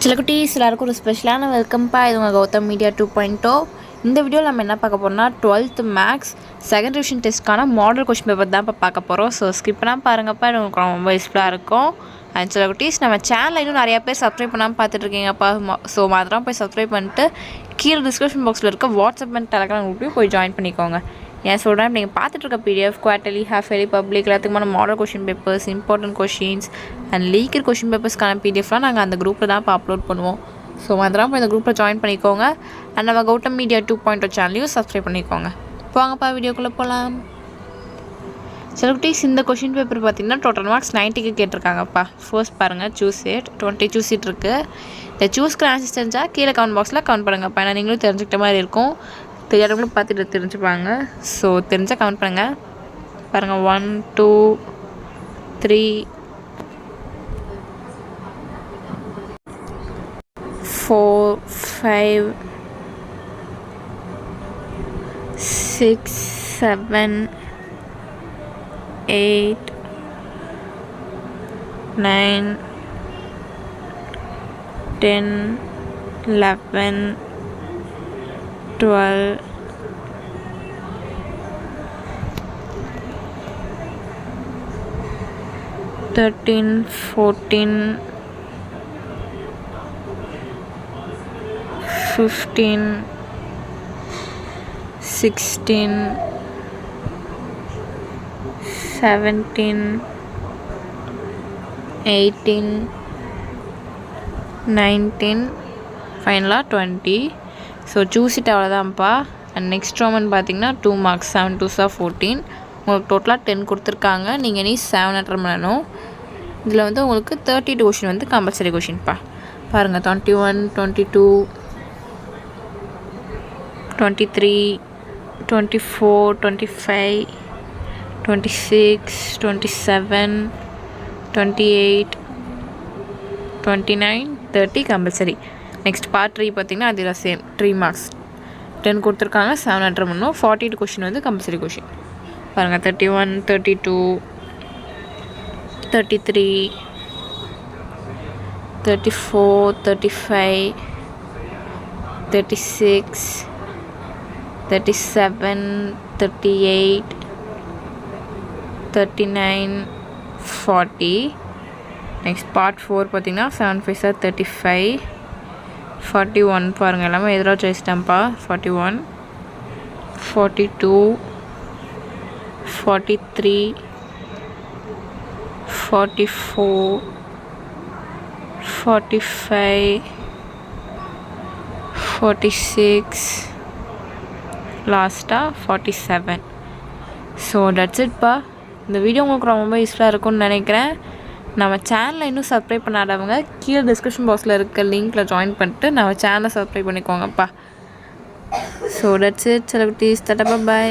சில குட்டீஸ் எல்லாருக்கும் ஒரு ஸ்பெஷலான வெல்கம்ப்பா. இது உங்கள் கௌதம் மீடியா 2.0. இந்த வீடியோவில் நம்ம என்ன பார்க்க போகிறோம்னா 12th மேக்ஸ் செகண்ட் ரிவிஷன் டெஸ்ட்க்கான மாடல் கொஸ்டின் பேப்பர் தான் இப்போ பார்க்க போகிறோம். ஸோ ஸ்கிப் பண்ணால் பாருங்கப்பா, இது உங்களுக்கு ரொம்ப யூஸ்ஃபுல்லாக இருக்கும். அண்ட் சில குட்டீஸ் நம்ம சேனலில் இன்னும் நிறையா பேர் சப்ஸ்கிரைப் பண்ணாமல் பார்த்துட்ருக்கீங்கப்பா. ஸோ மாதிரிலாம் போய் சப்ஸ்கிரைப் பண்ணிட்டு கீழே டிஸ்கிரிப்ஷன் பாக்ஸில் இருக்க வாட்ஸ்அப் அண்ட் டெலகிராம் குரூப்லையும் போய் ஜாயின் பண்ணிக்கோங்க. ஏன் சொல்கிறேன், நீங்கள் பார்த்துட்ருக்க PDF, quarterly, half yearly, public எல்லாத்துக்குமான model question papers, important questions and leaked question பேப்பர்ஸ்க்கான பிடிஎஃப்லாம் நாங்கள் அந்த குரூப்பில் தான் இப்போ அப்லோட் பண்ணுவோம். ஸோ அதெல்லாம் இப்போ இந்த குரூப்பில் ஜாயின் பண்ணிக்கோங்க. அண்ட் நம்ம கௌதம் மீடியா 2.0 சேனலையும் சப்ஸ்கிரைப் பண்ணிக்கோங்க. வாங்கப்பா வீடியோக்குள்ளே போகலாம். சில குட்டீஸ் இந்த கொஷின் பேப்பர் பார்த்திங்கன்னா டோட்டல் மார்க்ஸ் 90க்கு கேட்டிருக்காங்கப்பா. ஃபர்ஸ்ட் பாருங்கள், சூஸ் இட் 20 சூஸ் இட் இருக்குது. இந்த சூஸ்க்கு ஆன்சர் தெரிஞ்சால் கீழே கமெண்ட் பாக்ஸில் கமெண்ட் பண்ணுங்கப்பா. ஏன்னா நீங்களும் தெரிஞ்சுக்கிட்ட மாதிரி இருக்கும், தெரியாதவங்களும் பார்த்துட்டு தெரிஞ்சுப்பாங்க. ஸோ தெரிஞ்சால் கமெண்ட் பண்ணுங்கள். பாருங்கள், 1 2 3 4 5 6 7 8 9 10 11 12 13 14 15 16 17 18 19 ஃபைனலாக 20. ஸோ சூஸ் இட் அவ்வளோதான்ப்பா. அண்ட் நெக்ஸ்ட் ரோமன் பார்த்தீங்கன்னா 2 மார்க்ஸ் 7 2s 14. உங்களுக்கு டோட்டலாக 10 கொடுத்துருக்காங்க. நீங்கள் நீ 7 அட்டன் பண்ணணும். இதில் வந்து உங்களுக்கு 32 கொஷின் வந்து கம்பல்சரி கொஷின்ப்பா. பாருங்கள், 21 22 23 24 25 26 27 28 29 30 கம்பல்சரி. நெக்ஸ்ட் பார்ட் 3 பார்த்திங்கன்னா அதில் சேம் 3 மார்க்ஸ் 10 கொடுத்துருக்காங்க. 7 அட்டன் பண்ணணும். 42 கொஷின் வந்து கம்பல்சரி கொஷின். பாருங்கள், 31 32 33 34 35 36 37 38 39 40. நெக்ஸ்ட் பார்ட் 4 பார்த்திங்கன்னா 7 5 35 41. பாருங்கள், எல்லாமே எதிராக வச்சுட்டேன்ப்பா. 41 42 43 44 45 46 லாஸ்ட்டாக 47. ஸோ தட்ஸ் இட்ப்பா. இந்த வீடியோ உங்களுக்கு ரொம்ப யூஸ்ஃபுல்லாக இருக்கும்னு நினைக்கிறேன். நம்ம சேனலை இன்னும் சப்ஸ்கிரைப் பண்ணாதவங்க கீழே டிஸ்கிரிப்ஷன் பாக்ஸில் இருக்க லிங்க்கில் ஜாயின் பண்ணிட்டு நம்ம சேனலை சப்ஸ்கிரைப் பண்ணிக்கோங்கப்பா. So that's it. சில குட்டீஸ், டாடா, பை.